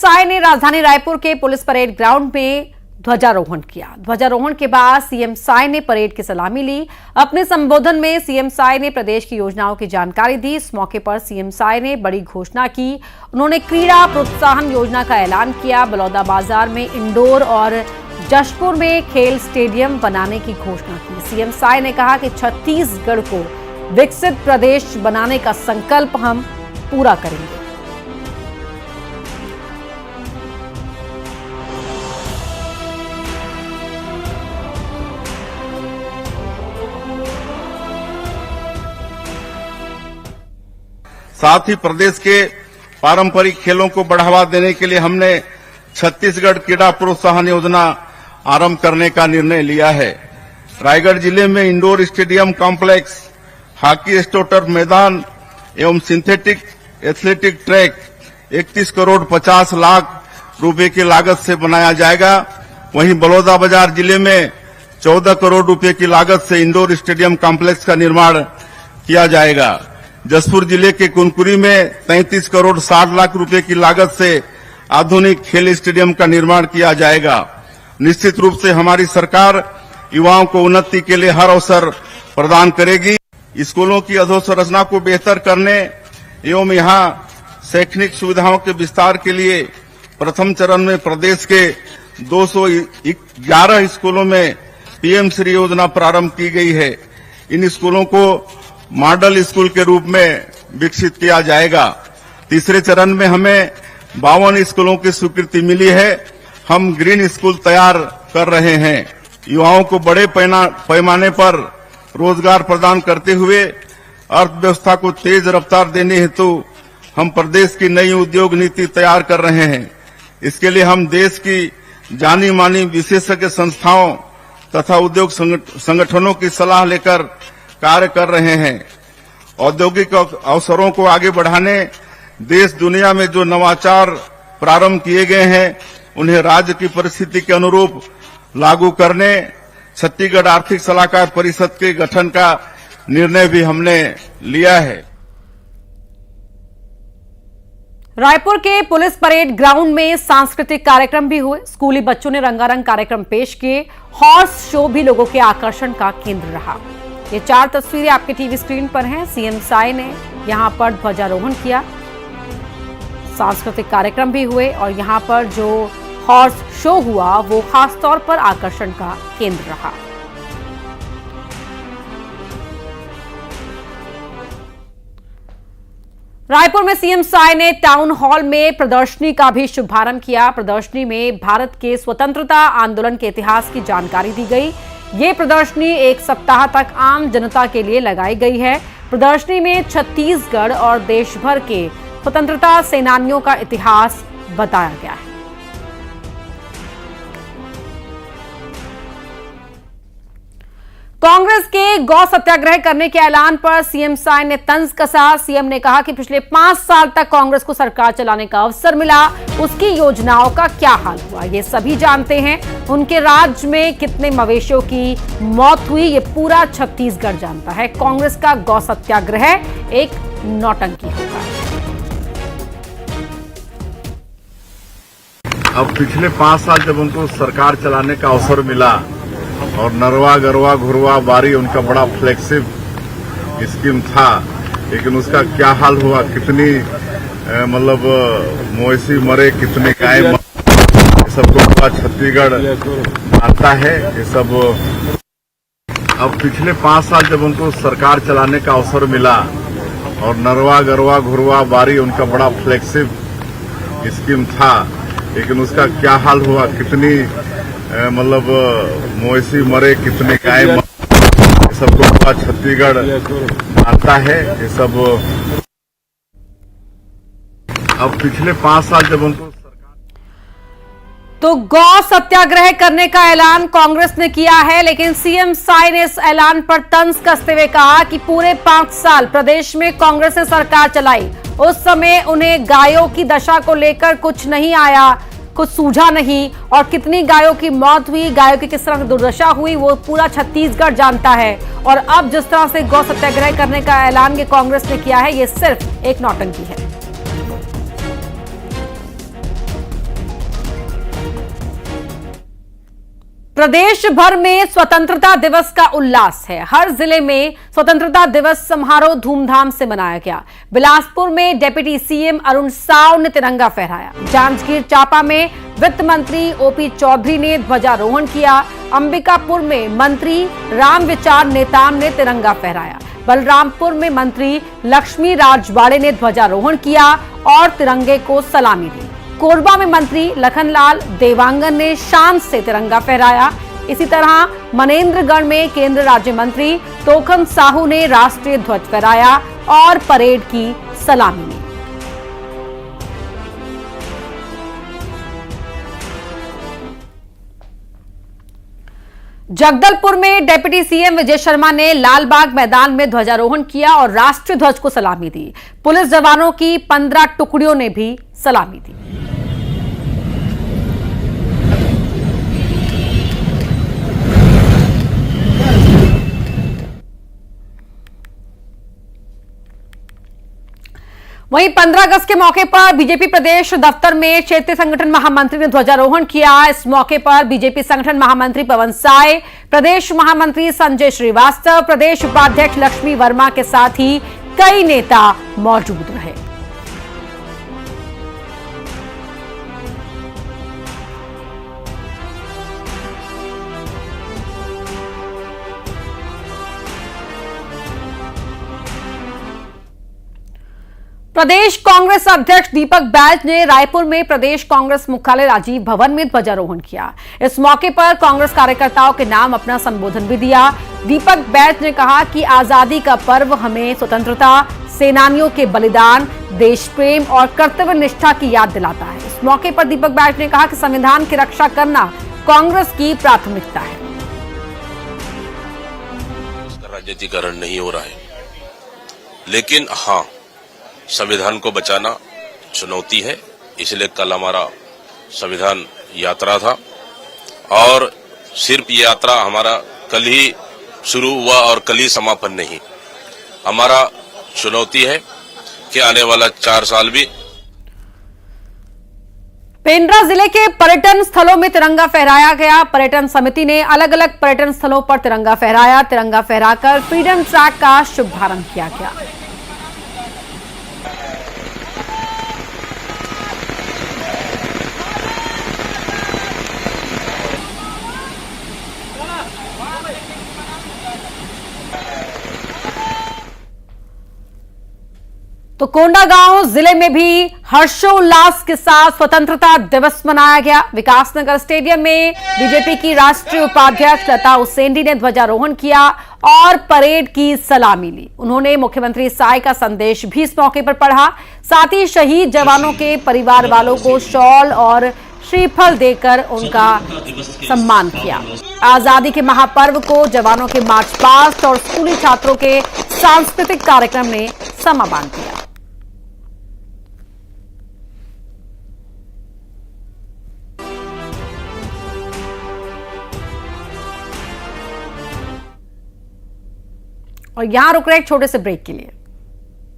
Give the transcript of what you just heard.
साय ने राजधानी रायपुर के पुलिस परेड ग्राउंड में ध्वजारोहण किया। ध्वजारोहण के बाद सीएम साय ने परेड की सलामी ली। अपने संबोधन में सीएम साय ने प्रदेश की योजनाओं की जानकारी दी। इस मौके पर सीएम साय ने बड़ी घोषणा की। उन्होंने क्रीड़ा प्रोत्साहन योजना का ऐलान किया। बलौदाबाजार में इंडोर और जशपुर में खेल स्टेडियम बनाने की घोषणा की। सीएम साय ने कहा कि छत्तीसगढ़ को विकसित प्रदेश बनाने का संकल्प हम पूरा करेंगे। साथ ही प्रदेश के पारंपरिक खेलों को बढ़ावा देने के लिए हमने छत्तीसगढ़ क्रीड़ा प्रोत्साहन योजना आरंभ करने का निर्णय लिया है। रायगढ़ जिले में इंडोर स्टेडियम कॉम्प्लेक्स, हॉकी स्टोटर मैदान एवं synthetic athletic track 31 crore 50 lakh रुपए की लागत से बनाया जाएगा। वहीं बलौदाबाजार जिले में 14 करोड़ रुपए की लागत से इंडोर स्टेडियम कॉम्प्लेक्स का निर्माण किया जाएगा। जशपुर जिले के कुनकुरी में 33 करोड़ 60 लाख रुपए की लागत से आधुनिक खेल स्टेडियम का निर्माण किया जाएगा। निश्चित रूप से हमारी सरकार युवाओं को उन्नति के लिए हर अवसर प्रदान करेगी। स्कूलों की अधोसंरचना को बेहतर करने एवं यहां शैक्षणिक सुविधाओं के विस्तार के लिए प्रथम चरण में प्रदेश के 211 स्कूलों में पीएम श्री योजना प्रारंभ की गई है। इन स्कूलों को मॉडल स्कूल के रूप में विकसित किया जाएगा। तीसरे चरण में हमें 52 स्कूलों की स्वीकृति मिली है। हम ग्रीन स्कूल तैयार कर रहे हैं। युवाओं को बड़े पैमाने पर रोजगार प्रदान करते हुए अर्थव्यवस्था को तेज रफ्तार देने हेतु हम प्रदेश की नई उद्योग नीति तैयार कर रहे हैं। इसके लिए हम देश की जानी मानी विशेषज्ञ संस्थाओं तथा उद्योग संगठनों की सलाह लेकर कार्य कर रहे हैं। औद्योगिक अवसरों को आगे बढ़ाने देश दुनिया में जो नवाचार प्रारंभ किए गए हैं उन्हें राज्य की परिस्थिति के अनुरूप लागू करने छत्तीसगढ़ आर्थिक सलाहकार परिषद के गठन का निर्णय भी हमने लिया है। रायपुर के पुलिस परेड ग्राउंड में सांस्कृतिक कार्यक्रम भी हुए। स्कूली बच्चों ने रंगारंग कार्यक्रम पेश किए। हॉर्स शो भी लोगों के आकर्षण का केंद्र रहा। ये 4 तस्वीरें आपके टीवी स्क्रीन पर हैं। सीएम साय ने यहां पर ध्वजारोहण किया। सांस्कृतिक कार्यक्रम भी हुए और यहां पर जो हॉर्स शो हुआ वो खासतौर पर आकर्षण का केंद्र रहा। रायपुर में सीएम साय ने टाउन हॉल में प्रदर्शनी का भी शुभारंभ किया। प्रदर्शनी में भारत के स्वतंत्रता आंदोलन के इतिहास की जानकारी दी गई। ये प्रदर्शनी 1 सप्ताह तक आम जनता के लिए लगाई गई है। प्रदर्शनी में छत्तीसगढ़ और देश भर के स्वतंत्रता सेनानियों का इतिहास बताया गया है। कांग्रेस के गौ सत्याग्रह करने के ऐलान पर सीएम साय ने तंज कसा। सीएम ने कहा कि पिछले 5 साल तक कांग्रेस को सरकार चलाने का अवसर मिला, उसकी योजनाओं का क्या हाल हुआ ये सभी जानते हैं। उनके राज्य में कितने मवेशियों की मौत हुई ये पूरा छत्तीसगढ़ जानता है। कांग्रेस का गौ सत्याग्रह एक नौटंकी होगा। अब पिछले 5 साल जब उनको सरकार चलाने का अवसर मिला और नरवा गरवा घुरवा बारी उनका बड़ा फ्लेक्सिव स्कीम था, लेकिन उसका क्या हाल हुआ, कितनी मतलब मवेशी मरे, कितने गाय मरे, सबको पूरा छत्तीसगढ़ जानता है। ये सब अब पिछले 5 साल जब उनको सरकार चलाने का अवसर मिला और नरवा गरवा घुरवा बारी उनका बड़ा फ्लेक्सिव स्कीम था, लेकिन उसका क्या हाल हुआ, कितनी मतलब मवेशी मरे, कितने गाय मरे, सबको पूरा छत्तीसगढ़ जानता है। ये सब अब पिछले 5 साल जब उनको तो गौ सत्याग्रह करने का ऐलान कांग्रेस ने किया है, लेकिन सीएम साय ने इस ऐलान पर तंज कसते हुए कहा कि पूरे 5 साल प्रदेश में कांग्रेस ने सरकार चलाई, उस समय उन्हें गायों की दशा को लेकर कुछ नहीं आया, कुछ सूझा नहीं, और कितनी गायों की मौत हुई, गायों की किस तरह दुर्दशा हुई वो पूरा छत्तीसगढ़ जानता है। और अब जिस तरह से गौ सत्याग्रह करने का ऐलान ये कांग्रेस ने किया है, ये सिर्फ एक नौटंकी है। प्रदेश भर में स्वतंत्रता दिवस का उल्लास है। हर जिले में स्वतंत्रता दिवस समारोह धूमधाम से मनाया गया। बिलासपुर में डिप्टी सीएम अरुण साव ने तिरंगा फहराया। जांजगीर चांपा में वित्त मंत्री ओपी चौधरी ने ध्वजारोहण किया। अंबिकापुर में मंत्री रामविचार नेताम ने तिरंगा फहराया। बलरामपुर में मंत्री लक्ष्मी राजवाड़े ने ध्वजारोहण किया और तिरंगे को सलामी दी। कोरबा में मंत्री लखनलाल देवांगन ने शान से तिरंगा फहराया। इसी तरह मनेन्द्रगढ़ में केंद्र राज्य मंत्री तोखम साहू ने राष्ट्रीय ध्वज फहराया और परेड की सलामी ली। जगदलपुर में डिप्टी सीएम विजय शर्मा ने लालबाग मैदान में ध्वजारोहण किया और राष्ट्रीय ध्वज को सलामी दी। पुलिस जवानों की 15 टुकड़ियों ने भी सलामी दी। वहीं 15 अगस्त के मौके पर बीजेपी प्रदेश दफ्तर में क्षेत्रीय संगठन महामंत्री ने ध्वजारोहण किया। इस मौके पर बीजेपी संगठन महामंत्री पवन साय, प्रदेश महामंत्री संजय श्रीवास्तव, प्रदेश उपाध्यक्ष लक्ष्मी वर्मा के साथ ही कई नेता मौजूद रहे। प्रदेश कांग्रेस अध्यक्ष दीपक बैज ने रायपुर में प्रदेश कांग्रेस मुख्यालय राजीव भवन में ध्वजारोहण किया। इस मौके पर कांग्रेस कार्यकर्ताओं के नाम अपना संबोधन भी दिया। दीपक बैज ने कहा कि आजादी का पर्व हमें स्वतंत्रता सेनानियों के बलिदान, देश प्रेम और कर्तव्य निष्ठा की याद दिलाता है। इस मौके पर दीपक बैज ने कहा कि संविधान की रक्षा करना कांग्रेस की प्राथमिकता है। राजनीतिकरण नहीं हो रहा है, लेकिन हाँ, संविधान को बचाना चुनौती है। इसलिए कल हमारा संविधान यात्रा था और सिर्फ ये यात्रा हमारा कल ही शुरू हुआ और कल ही समापन नहीं। हमारा चुनौती है कि आने वाला 4 साल भी। पेंड्रा जिले के पर्यटन स्थलों में तिरंगा फहराया गया। पर्यटन समिति ने अलग अलग पर्यटन स्थलों पर तिरंगा फहराया। तिरंगा फहराकर फ्रीडम ट्रैक का शुभारंभ किया गया। तो कोंडागांव जिले में भी हर्षोल्लास के साथ स्वतंत्रता दिवस मनाया गया। विकासनगर स्टेडियम में बीजेपी की राष्ट्रीय उपाध्यक्ष लता उसेंडी ने ध्वजारोहण किया और परेड की सलामी ली। उन्होंने मुख्यमंत्री साय का संदेश भी इस मौके पर पढ़ा। साथ ही शहीद जवानों के परिवार वालों को शॉल और श्रीफल देकर उनका सम्मान किया। आजादी के महापर्व को जवानों के मार्च पास्ट और स्कूली छात्रों के सांस्कृतिक कार्यक्रम ने समा बांध दिया। और यहां रुक रहे एक छोटे से ब्रेक के लिए।